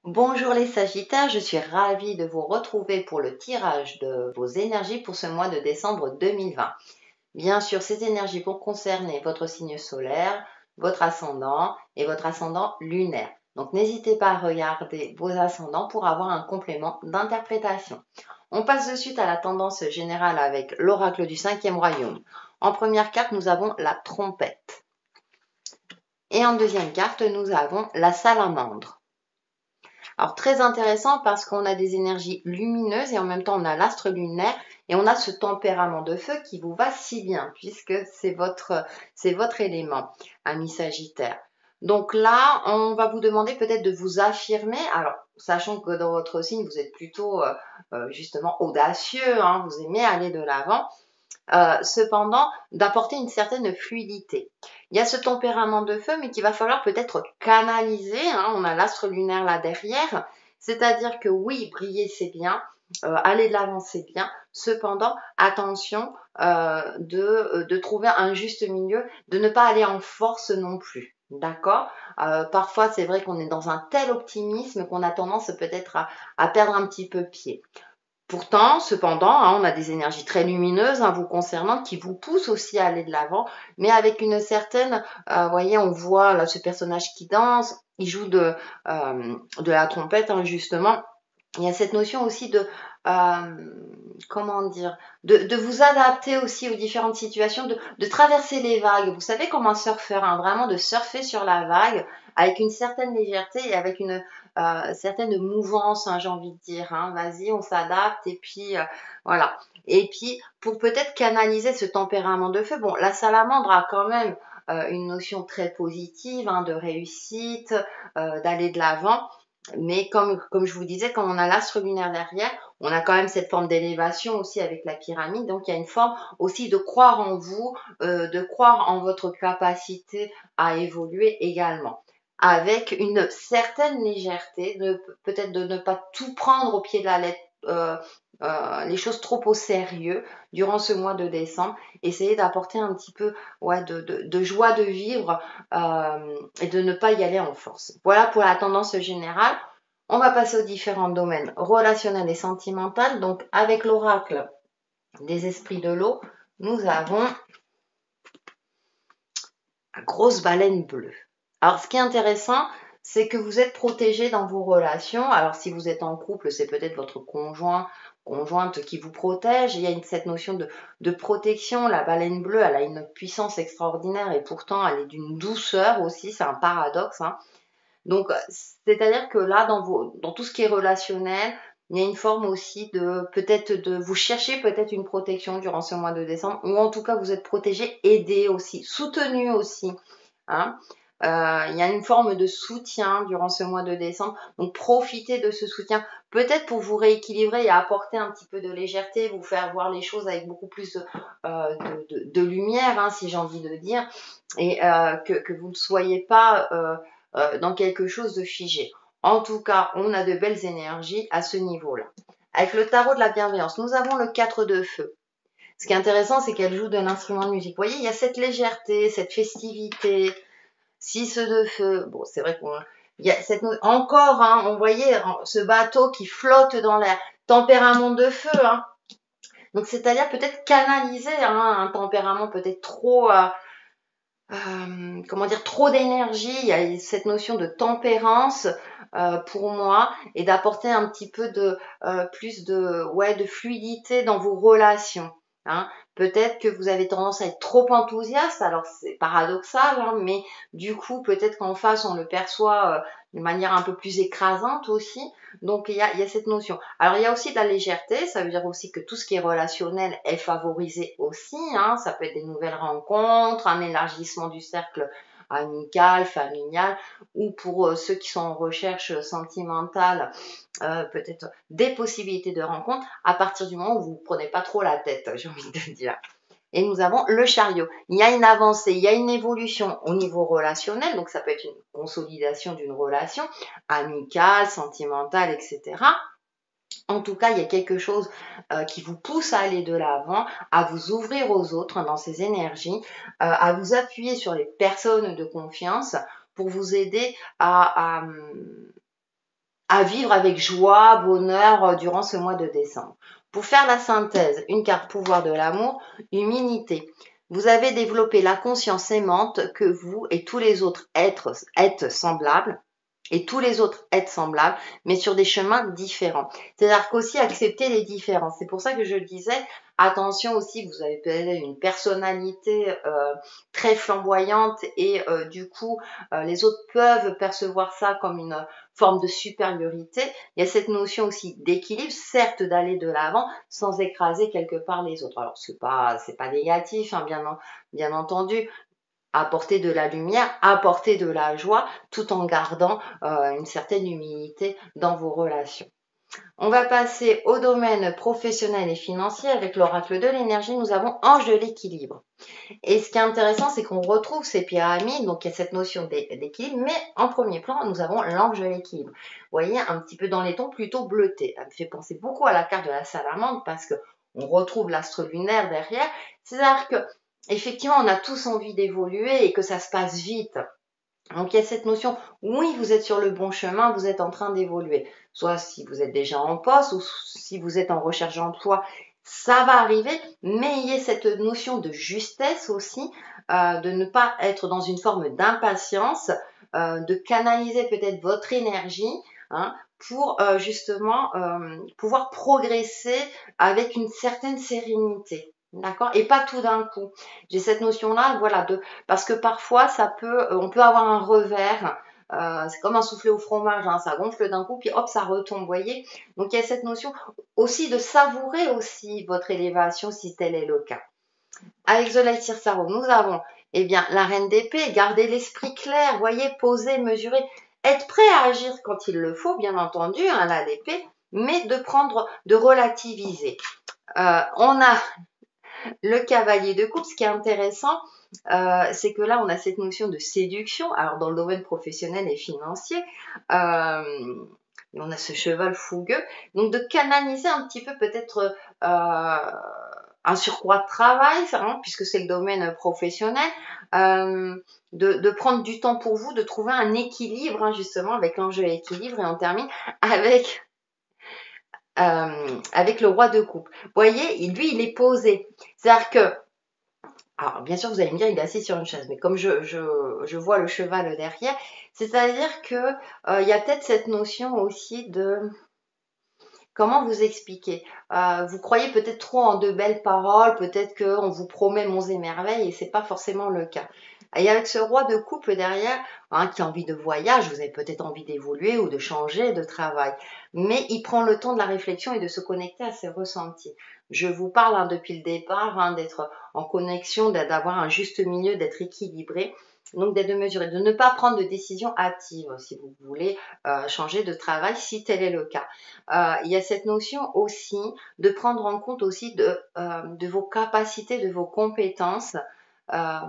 Bonjour les Sagittaires, je suis ravie de vous retrouver pour le tirage de vos énergies pour ce mois de décembre 2020. Bien sûr, ces énergies vont concerner votre signe solaire, votre ascendant et votre ascendant lunaire. Donc n'hésitez pas à regarder vos ascendants pour avoir un complément d'interprétation. On passe de suite à la tendance générale avec l'oracle du cinquième royaume. En première carte, nous avons la trompette. Et en deuxième carte, nous avons la salamandre. Alors très intéressant parce qu'on a des énergies lumineuses et en même temps on a l'astre lunaire et on a ce tempérament de feu qui vous va si bien puisque c'est votre élément, ami Sagittaire. Donc là, on va vous demander peut-être de vous affirmer. Alors, sachant que dans votre signe, vous êtes plutôt justement audacieux, hein, vous aimez aller de l'avant. Cependant, d'apporter une certaine fluidité. Il y a ce tempérament de feu, mais qu'il va falloir peut-être canaliser, hein, on a l'astre lunaire là derrière, c'est-à-dire que oui, briller c'est bien, aller de l'avant c'est bien, cependant, attention de trouver un juste milieu, de ne pas aller en force non plus. D'accord. Parfois, c'est vrai qu'on est dans un tel optimisme qu'on a tendance peut-être à perdre un petit peu pied. Pourtant, cependant, hein, on a des énergies très lumineuses vous concernant qui vous poussent aussi à aller de l'avant, mais avec une certaine, voyez, on voit là ce personnage qui danse, il joue de la trompette justement. Il y a cette notion aussi comment dire, de vous adapter aussi aux différentes situations, de traverser les vagues. Vous savez comme un surfeur, vraiment de surfer sur la vague avec une certaine légèreté et avec une certaine mouvance, j'ai envie de dire. Vas-y, on s'adapte et puis voilà. Et puis pour peut-être canaliser ce tempérament de feu, bon, la salamandre a quand même une notion très positive de réussite, d'aller de l'avant. Mais comme je vous disais, quand on a l'astre lunaire derrière, on a quand même cette forme d'élévation aussi avec la pyramide. Donc, il y a une forme aussi de croire en vous, de croire en votre capacité à évoluer également. Avec une certaine légèreté, peut-être de ne pas tout prendre au pied de la lettre, les choses trop au sérieux durant ce mois de décembre. Essayer d'apporter un petit peu de joie de vivre et de ne pas y aller en force. Voilà pour la tendance générale. On va passer aux différents domaines relationnels et sentimentaux. Donc, avec l'oracle des esprits de l'eau, nous avons la grosse baleine bleue. Alors, ce qui est intéressant, c'est que vous êtes protégé dans vos relations. Alors, si vous êtes en couple, c'est peut-être votre conjointe qui vous protège. Il y a cette notion de protection. La baleine bleue, elle a une puissance extraordinaire et pourtant, elle est d'une douceur aussi. C'est un paradoxe. Donc, c'est-à-dire que là, dans tout ce qui est relationnel, il y a une forme aussi peut-être de vous chercher peut-être une protection durant ce mois de décembre, ou en tout cas vous êtes protégé, aidé aussi, soutenu aussi. Hein. Il y a une forme de soutien durant ce mois de décembre, donc profitez de ce soutien, peut-être pour vous rééquilibrer et apporter un petit peu de légèreté, vous faire voir les choses avec beaucoup plus de lumière, si j'ai envie de dire, et que vous ne soyez pas dans quelque chose de figé. En tout cas, on a de belles énergies à ce niveau-là. Avec le tarot de la bienveillance, nous avons le 4 de feu. Ce qui est intéressant, c'est qu'elle joue d'un instrument de musique. Vous voyez, il y a cette légèreté, cette festivité. 6 de feu. Bon, c'est vrai qu'on... Il y a encore, on voyait ce bateau qui flotte dans l'air. Tempérament de feu. Donc, c'est-à-dire peut-être canaliser un tempérament peut-être trop... comment dire, trop d'énergie, il y a cette notion de tempérance pour moi et d'apporter un petit peu de plus de fluidité dans vos relations. Peut-être que vous avez tendance à être trop enthousiaste, alors c'est paradoxal, mais du coup peut-être qu'en face on le perçoit de manière un peu plus écrasante aussi. Donc il y a cette notion. Alors il y a aussi de la légèreté, ça veut dire aussi que tout ce qui est relationnel est favorisé aussi. Ça peut être des nouvelles rencontres, un élargissement du cercle amical, familial, ou pour ceux qui sont en recherche sentimentale, peut-être des possibilités de rencontres à partir du moment où vous ne prenez pas trop la tête, j'ai envie de dire. Et nous avons le chariot. Il y a une avancée, il y a une évolution au niveau relationnel, donc ça peut être une consolidation d'une relation amicale, sentimentale, etc. En tout cas, il y a quelque chose qui vous pousse à aller de l'avant, à vous ouvrir aux autres dans ces énergies, à vous appuyer sur les personnes de confiance pour vous aider à à vivre avec joie, bonheur durant ce mois de décembre. Pour faire la synthèse, une carte pouvoir de l'amour, humilité. Vous avez développé la conscience aimante que vous et tous les autres êtes semblables, et tous les autres êtres semblables, mais sur des chemins différents. C'est-à-dire qu'aussi accepter les différences. C'est pour ça que je disais, attention aussi, vous avez peut-être une personnalité très flamboyante et du coup, les autres peuvent percevoir ça comme une forme de supériorité. Il y a cette notion aussi d'équilibre, certes d'aller de l'avant sans écraser quelque part les autres. Alors c'est pas négatif, hein, bien entendu, apporter de la lumière, apporter de la joie, tout en gardant une certaine humilité dans vos relations. On va passer au domaine professionnel et financier. Avec l'oracle de l'énergie, nous avons Ange de l'équilibre. Et ce qui est intéressant, c'est qu'on retrouve ces pyramides, donc il y a cette notion d'équilibre, mais en premier plan, nous avons l'ange de l'équilibre. Vous voyez, un petit peu dans les tons plutôt bleutés. Ça me fait penser beaucoup à la carte de la salamandre parce qu'on retrouve l'astre lunaire derrière. C'est-à-dire que effectivement, on a tous envie d'évoluer et que ça se passe vite. Donc il y a cette notion, oui, vous êtes sur le bon chemin, vous êtes en train d'évoluer. Soit si vous êtes déjà en poste ou si vous êtes en recherche d'emploi, ça va arriver, mais il y a cette notion de justesse aussi, de ne pas être dans une forme d'impatience, de canaliser peut-être votre énergie, hein, pour justement pouvoir progresser avec une certaine sérénité. D'accord? Et pas tout d'un coup. J'ai cette notion-là, voilà, parce que parfois on peut avoir un revers. C'est comme un soufflé au fromage, hein, ça gonfle d'un coup, puis hop, ça retombe, voyez. Donc il y a cette notion aussi de savourer aussi votre élévation si tel est le cas. Avec The Light Tarot, nous avons eh bien la reine d'épée, garder l'esprit clair, voyez, poser, mesurer, être prêt à agir quand il le faut, bien entendu, hein, là l'épée, mais de relativiser. On a le cavalier de coupe. Ce qui est intéressant, c'est que là, on a cette notion de séduction. Alors, dans le domaine professionnel et financier, on a ce cheval fougueux. Donc, de canaliser un petit peu peut-être un surcroît de travail, hein, puisque c'est le domaine professionnel, de prendre du temps pour vous, de trouver un équilibre, hein, justement, avec l'enjeu équilibre. Et on termine avec le roi de coupe. Vous voyez, lui, il est posé. C'est-à-dire que, alors bien sûr, vous allez me dire, il est assis sur une chaise, mais comme je vois le cheval derrière, c'est-à-dire que il y a peut-être cette notion aussi de, comment vous expliquer, vous croyez peut-être trop en de belles paroles, peut-être qu'on vous promet monts et merveilles, et c'est pas forcément le cas. Et avec ce roi de coupe derrière, hein, qui a envie de voyage, vous avez peut-être envie d'évoluer ou de changer de travail. Mais il prend le temps de la réflexion et de se connecter à ses ressentis. Je vous parle, hein, depuis le départ, hein, d'être en connexion, d'avoir un juste milieu, d'être équilibré. Donc d'être mesuré, de ne pas prendre de décision hâtive si vous voulez changer de travail, si tel est le cas. Il y a cette notion aussi de prendre en compte aussi de vos capacités, de vos compétences, euh,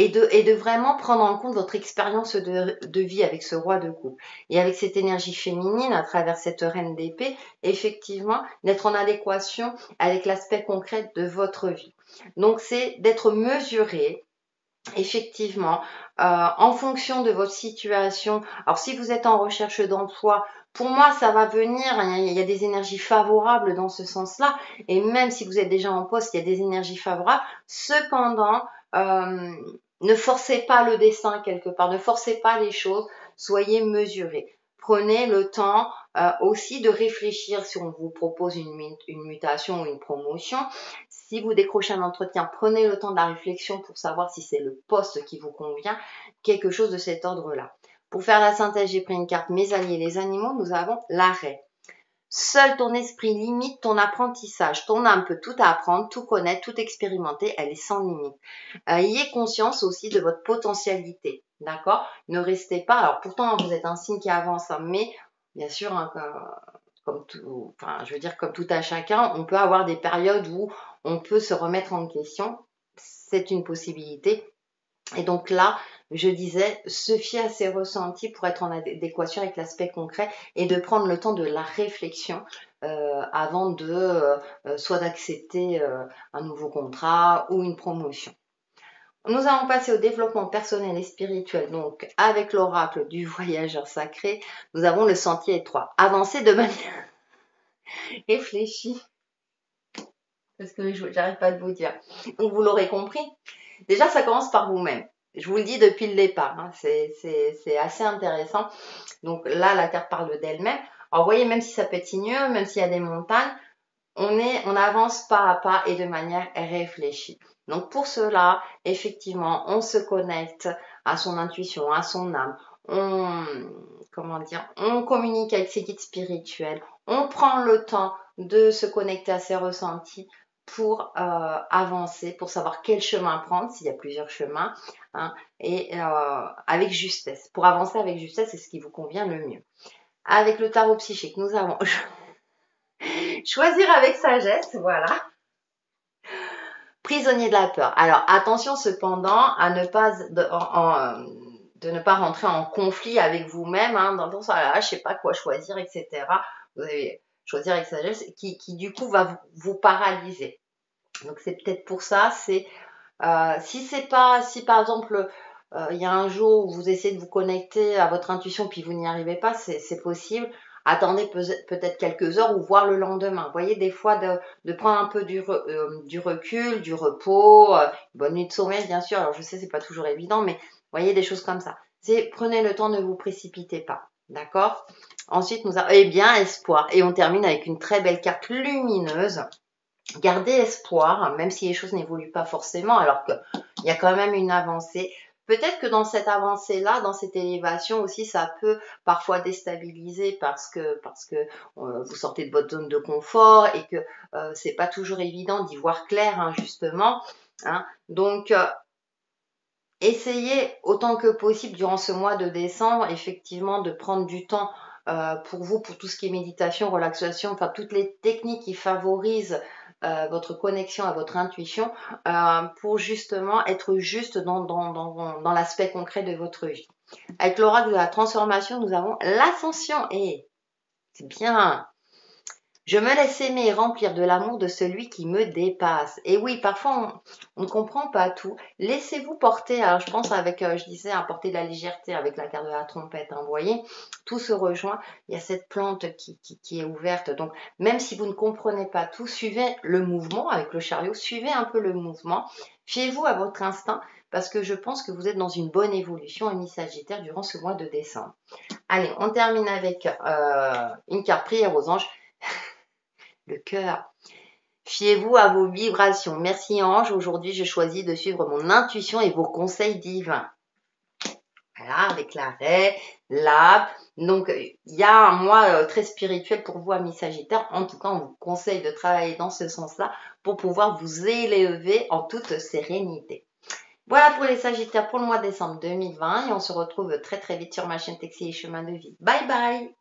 et de vraiment prendre en compte votre expérience de vie avec ce roi de coupe. Et avec cette énergie féminine, à travers cette reine d'épée, effectivement, d'être en adéquation avec l'aspect concret de votre vie. Donc, c'est d'être mesuré, effectivement, en fonction de votre situation. Alors, si vous êtes en recherche d'emploi, pour moi, ça va venir, il y a des énergies favorables dans ce sens-là, et même si vous êtes déjà en poste, il y a des énergies favorables. Cependant, ne forcez pas le destin quelque part, ne forcez pas les choses, soyez mesurés. Prenez le temps aussi de réfléchir si on vous propose une mutation ou une promotion. Si vous décrochez un entretien, prenez le temps de la réflexion pour savoir si c'est le poste qui vous convient, quelque chose de cet ordre-là. Pour faire la synthèse, j'ai pris une carte Mes alliés, les animaux. Nous avons l'arrêt. Seul ton esprit limite ton apprentissage. Ton âme peut tout apprendre, tout connaître, tout expérimenter. Elle est sans limite. Ayez conscience aussi de votre potentialité. D'accord? Ne restez pas. Alors pourtant, vous êtes un signe qui avance, hein, mais bien sûr, hein, comme tout, enfin, je veux dire, comme tout à chacun, on peut avoir des périodes où on peut se remettre en question. C'est une possibilité. Et donc là, je disais, se fier à ses ressentis pour être en adéquation avec l'aspect concret et de prendre le temps de la réflexion avant soit d'accepter un nouveau contrat ou une promotion. Nous allons passer au développement personnel et spirituel. Donc, avec l'oracle du voyageur sacré, nous avons le sentier étroit. Avancez de manière réfléchie. Parce que j'arrête pas de vous dire. Donc, vous l'aurez compris. Déjà, ça commence par vous-même. Je vous le dis depuis le départ. Hein. C'est assez intéressant. Donc là, la carte parle d'elle-même. Alors, vous voyez, même si ça peut être sinueux, même s'il y a des montagnes, on avance pas à pas et de manière réfléchie. Donc pour cela, effectivement, on se connecte à son intuition, à son âme. On communique avec ses guides spirituels. On prend le temps de se connecter à ses ressentis pour avancer, pour savoir quel chemin prendre, s'il y a plusieurs chemins, hein, et avec justesse. Pour avancer avec justesse, c'est ce qui vous convient le mieux. Avec le tarot psychique, nous avons choisir avec sagesse, voilà. Prisonnier de la peur. Alors attention cependant à ne pas de ne pas rentrer en conflit avec vous-même, hein, dans le sens je sais pas quoi choisir, etc. Vous allez choisir avec sagesse qui du coup va vous paralyser. Donc c'est peut-être pour ça, c'est si par exemple il y a un jour où vous essayez de vous connecter à votre intuition puis vous n'y arrivez pas, c'est possible. Attendez peut-être quelques heures ou voir le lendemain. Vous voyez, des fois, de prendre un peu du recul, du repos, bonne nuit de sommeil, bien sûr. Alors, je sais, c'est pas toujours évident, mais vous voyez, des choses comme ça. Prenez le temps, ne vous précipitez pas. D'accord? Ensuite, nous avons, bien, espoir. Et on termine avec une très belle carte lumineuse. Gardez espoir, même si les choses n'évoluent pas forcément, alors qu'il y a quand même une avancée. Peut-être que dans cette avancée-là, dans cette élévation aussi, ça peut parfois déstabiliser parce que vous sortez de votre zone de confort et que c'est pas toujours évident d'y voir clair, hein, justement. Hein. Donc, essayez autant que possible durant ce mois de décembre, effectivement, de prendre du temps pour vous, pour tout ce qui est méditation, relaxation, enfin toutes les techniques qui favorisent votre connexion à votre intuition pour justement être juste dans l'aspect concret de votre vie. Avec l'oracle de la transformation, nous avons l'ascension et c'est bien. Je me laisse aimer et remplir de l'amour de celui qui me dépasse. Et oui, parfois, on ne comprend pas tout. Laissez-vous porter. Alors, je pense avec, je disais, à porter de la légèreté avec la carte de la trompette. Hein, vous voyez, tout se rejoint. Il y a cette plante qui est ouverte. Donc, même si vous ne comprenez pas tout, suivez le mouvement avec le chariot. Suivez un peu le mouvement. Fiez-vous à votre instinct parce que je pense que vous êtes dans une bonne évolution, ami Sagittaire, durant ce mois de décembre. Allez, on termine avec une carte prière aux anges. Le cœur. Fiez-vous à vos vibrations. Merci ange, aujourd'hui je choisis de suivre mon intuition et vos conseils divins. Voilà, avec l'arrêt, l'arbre. Donc, il y a un mois très spirituel pour vous, amis Sagittaires. En tout cas, on vous conseille de travailler dans ce sens-là pour pouvoir vous élever en toute sérénité. Voilà pour les Sagittaires pour le mois de décembre 2020 et on se retrouve très très vite sur ma chaîne Textile et Chemin de Vie. Bye bye!